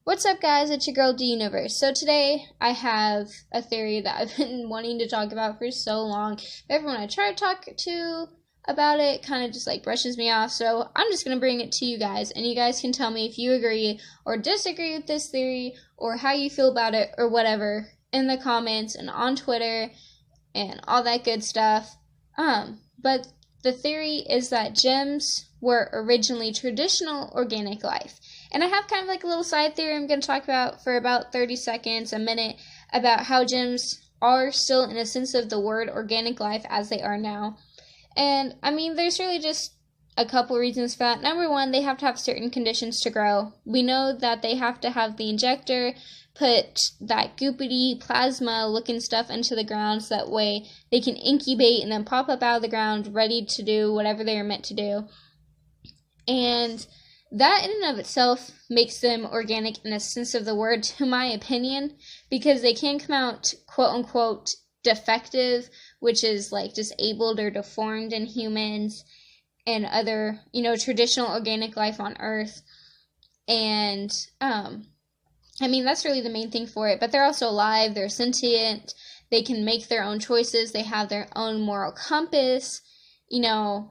What's up, guys? It's your girl, TheDUniverse. So today I have a theory that I've been wanting to talk about for so long. Everyone I try to talk to about it kind of just like brushes me off. So I'm just going to bring it to you guys, and you guys can tell me if you agree or disagree with this theory or how you feel about it or whatever in the comments and on Twitter and all that good stuff. But the theory is that gems were originally traditional organic life. And I have kind of like a little side theory I'm going to talk about for about 30 seconds, a minute, about how gems are still, in a sense of the word, organic life as they are now. And, I mean, there's really just a couple reasons for that. Number one, they have to have certain conditions to grow. We know that they have to have the injector put that goopity plasma looking stuff into the ground so that way they can incubate and then pop up out of the ground ready to do whatever they are meant to do. And that in and of itself makes them organic in a sense of the word, to my opinion, because they can come out quote-unquote defective, which is like disabled or deformed in humans and other, traditional organic life on Earth. And, I mean, that's really the main thing for it. But they're also alive, they're sentient, they can make their own choices, they have their own moral compass,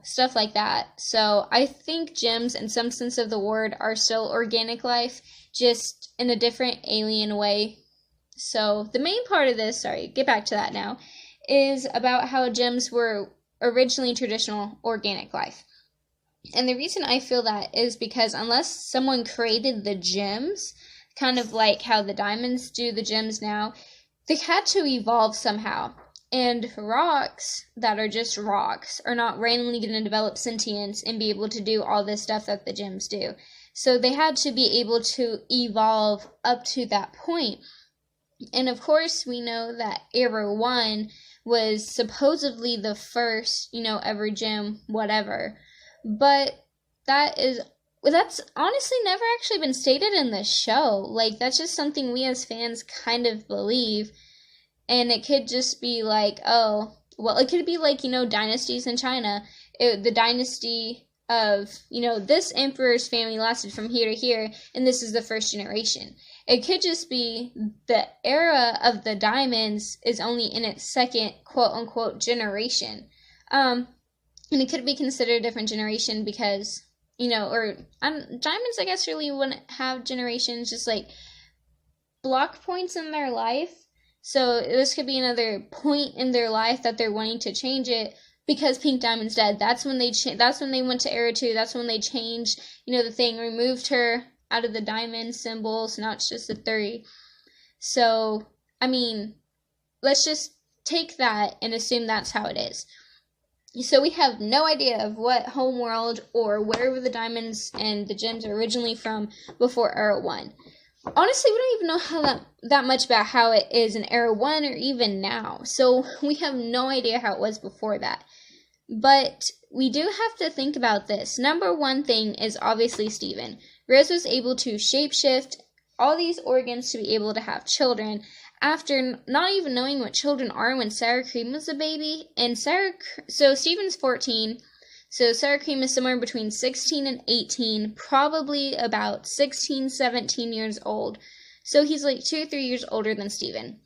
stuff like that. So I think gems, in some sense of the word, are still organic life, just in a different alien way. So the main part of this, get back to that now, is about how gems were originally traditional organic life. And the reason I feel that is because unless someone created the gems, kind of like how the diamonds do the gems now, they had to evolve somehow. And rocks that are just rocks are not randomly going to develop sentience and be able to do all this stuff that the gems do. So they had to be able to evolve up to that point. And of course, we know that Era 1 was supposedly the first, ever gem, whatever. But that's honestly never actually been stated in the show. Like, that's just something we as fans kind of believe. And it could just be like, it could be like, dynasties in China. The dynasty of, this emperor's family lasted from here to here, and this is the first generation. It could just be the era of the diamonds is only in its second, quote-unquote, generation. And it could be considered a different generation because, diamonds, I guess, really wouldn't have generations, just like block points in their life. So this could be another point in their life that they're wanting to change it because Pink Diamond's dead. That's when they went to Era 2. That's when they changed, the thing, removed her out of the diamond symbol, so now it's just a 3. So, I mean, let's just take that and assume that's how it is. So we have no idea of what homeworld or wherever the diamonds and the gems are originally from before Era 1. Honestly, we don't even know that much about how it is in Era 1 or even now. So we have no idea how it was before that. But we do have to think about this. Number one thing is obviously Steven. Rose was able to shapeshift all these organs to be able to have children after not even knowing what children are when Sour Cream was a baby. And so Steven's 14. So Sour Cream is somewhere between 16 and 18, probably about 16, 17 years old. So he's like 2 or 3 years older than Steven.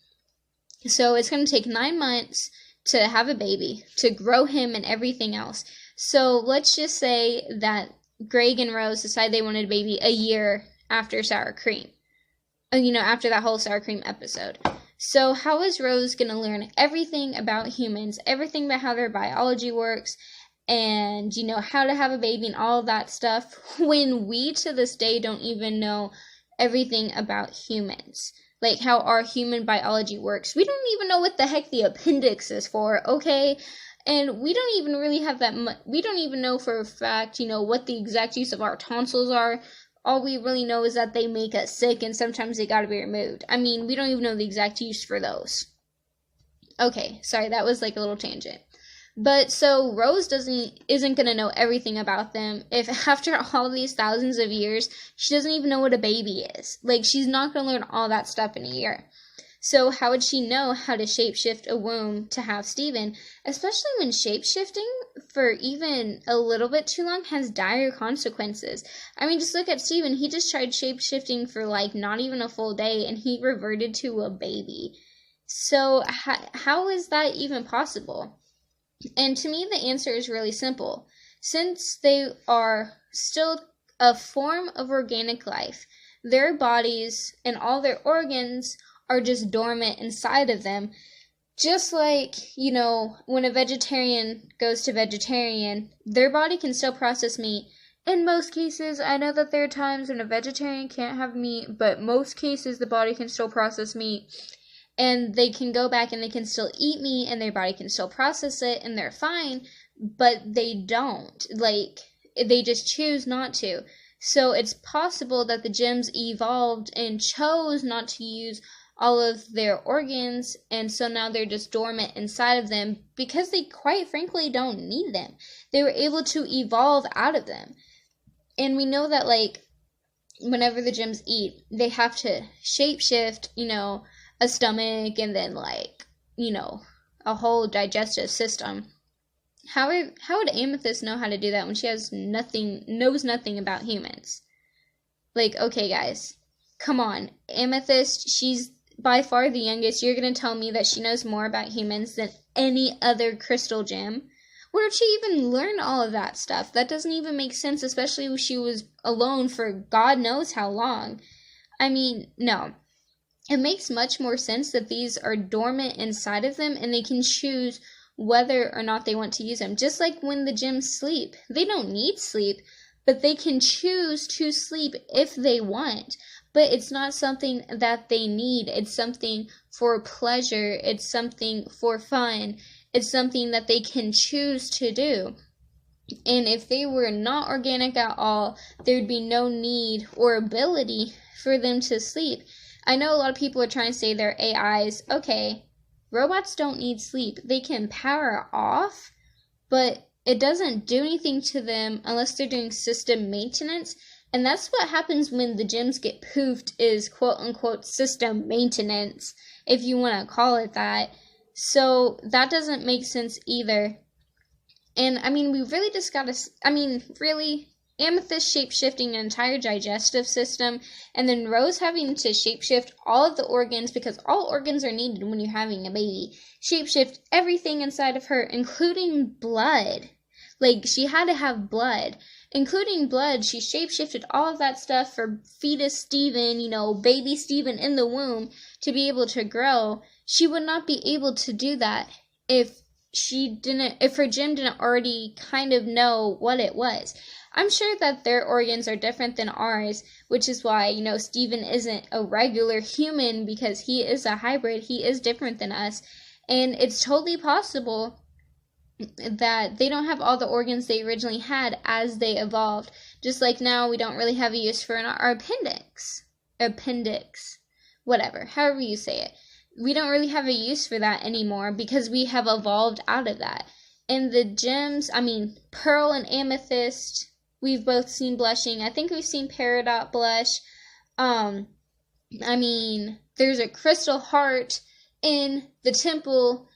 So it's going to take 9 months to have a baby, to grow him and everything else. So let's just say that Greg and Rose decide they wanted a baby a year after Sour Cream. After that whole Sour Cream episode. So how is Rose going to learn everything about humans, everything about how their biology works, and, how to have a baby and all that stuff, when we, to this day, don't even know everything about humans. Like, how our human biology works. We don't even know what the heck the appendix is for, okay? And we don't even really have we don't even know for a fact, what the exact use of our tonsils are. All we really know is that they make us sick, and sometimes they gotta be removed. I mean, we don't even know the exact use for those. Okay, sorry, that was like a little tangent. But so Rose isn't going to know everything about them if after all these thousands of years, she doesn't even know what a baby is. Like, she's not going to learn all that stuff in a year. So how would she know how to shapeshift a womb to have Steven? Especially when shapeshifting for even a little bit too long has dire consequences. I mean, just look at Steven. He just tried shapeshifting for like not even a full day and he reverted to a baby. So how is that even possible? And to me, the answer is really simple. Since they are still a form of organic life, their bodies and all their organs are just dormant inside of them. Just like, when a vegetarian goes to vegetarian, their body can still process meat. In most cases, I know that there are times when a vegetarian can't have meat, but most cases the body can still process meat. And they can go back and they can still eat meat and their body can still process it and they're fine, but they don't. Like, they just choose not to. So it's possible that the gems evolved and chose not to use all of their organs, and so now they're just dormant inside of them because they quite frankly don't need them. They were able to evolve out of them. And we know that, like, whenever the gems eat, they have to shapeshift, a stomach and then, like, a whole digestive system. How would Amethyst know how to do that when she knows nothing about humans? Like, okay, guys, come on. Amethyst, she's by far the youngest. You're going to tell me that she knows more about humans than any other crystal gem? Where did she even learn all of that stuff? That doesn't even make sense, especially when she was alone for God knows how long. I mean, no. It makes much more sense that these are dormant inside of them and they can choose whether or not they want to use them. Just like when the gems sleep. They don't need sleep, but they can choose to sleep if they want. But it's not something that they need. It's something for pleasure. It's something for fun. It's something that they can choose to do. And if they were not organic at all, there'd be no need or ability for them to sleep. I know a lot of people are trying to say they're AIs. Okay, robots don't need sleep. They can power off, but it doesn't do anything to them unless they're doing system maintenance. And that's what happens when the gems get poofed, is quote-unquote system maintenance, if you want to call it that. So that doesn't make sense either. And, I mean, we really just gotta, really, Amethyst shapeshifting an entire digestive system, and then Rose having to shapeshift all of the organs, because all organs are needed when you're having a baby. Shapeshift everything inside of her, including blood. Like, she had to have blood. Including blood, she shapeshifted all of that stuff for fetus Steven, baby Steven in the womb, to be able to grow. She would not be able to do that if her gem didn't already kind of know what it was. I'm sure that their organs are different than ours, which is why, Steven isn't a regular human, because he is a hybrid. He is different than us. And it's totally possible that they don't have all the organs they originally had as they evolved. Just like now we don't really have a use for our appendix, whatever, however you say it. We don't really have a use for that anymore because we have evolved out of that. And the gems, Pearl and Amethyst, we've both seen blushing. I think we've seen Peridot blush. There's a crystal heart in the temple,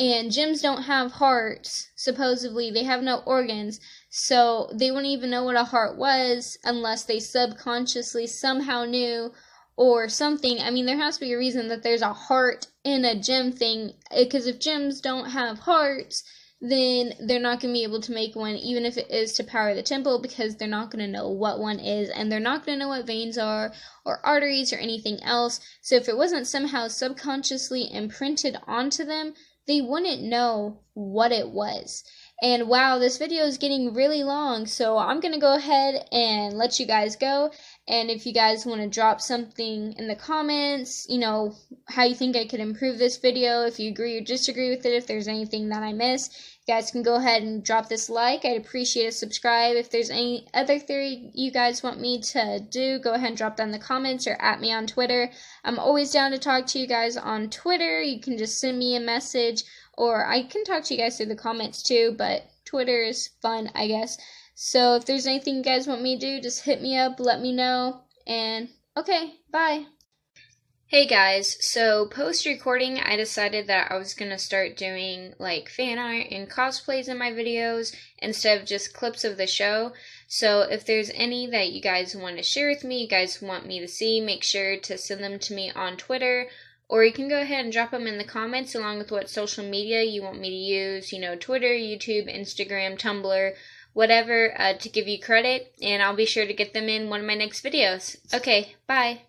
and gems don't have hearts. Supposedly, they have no organs, so they wouldn't even know what a heart was unless they subconsciously somehow knew or something. There has to be a reason that there's a heart in a gem thing, because if gems don't have hearts, then they're not going to be able to make one, even if it is to power the temple, because they're not going to know what one is, and they're not going to know what veins are, or arteries, or anything else. So if it wasn't somehow subconsciously imprinted onto them, they wouldn't know what it was. And wow, this video is getting really long, so I'm going to go ahead and let you guys go. And if you guys want to drop something in the comments, how you think I could improve this video, if you agree or disagree with it, if there's anything that I missed, you guys can go ahead and drop this like. I'd appreciate a subscribe. If there's any other theory you guys want me to do, go ahead and drop that in the comments or at me on Twitter. I'm always down to talk to you guys on Twitter. You can just send me a message, or I can talk to you guys through the comments too, but Twitter is fun, I guess. So if there's anything you guys want me to do, just hit me up, let me know, and okay, bye. Hey guys, so post recording, I decided that I was gonna start doing like fan art and cosplays in my videos instead of just clips of the show. So if there's any that you guys want to share with me, you guys want me to see, make sure to send them to me on Twitter, or you can go ahead and drop them in the comments along with what social media you want me to use, Twitter, YouTube, Instagram, Tumblr, whatever, to give you credit, and I'll be sure to get them in one of my next videos. Okay, bye.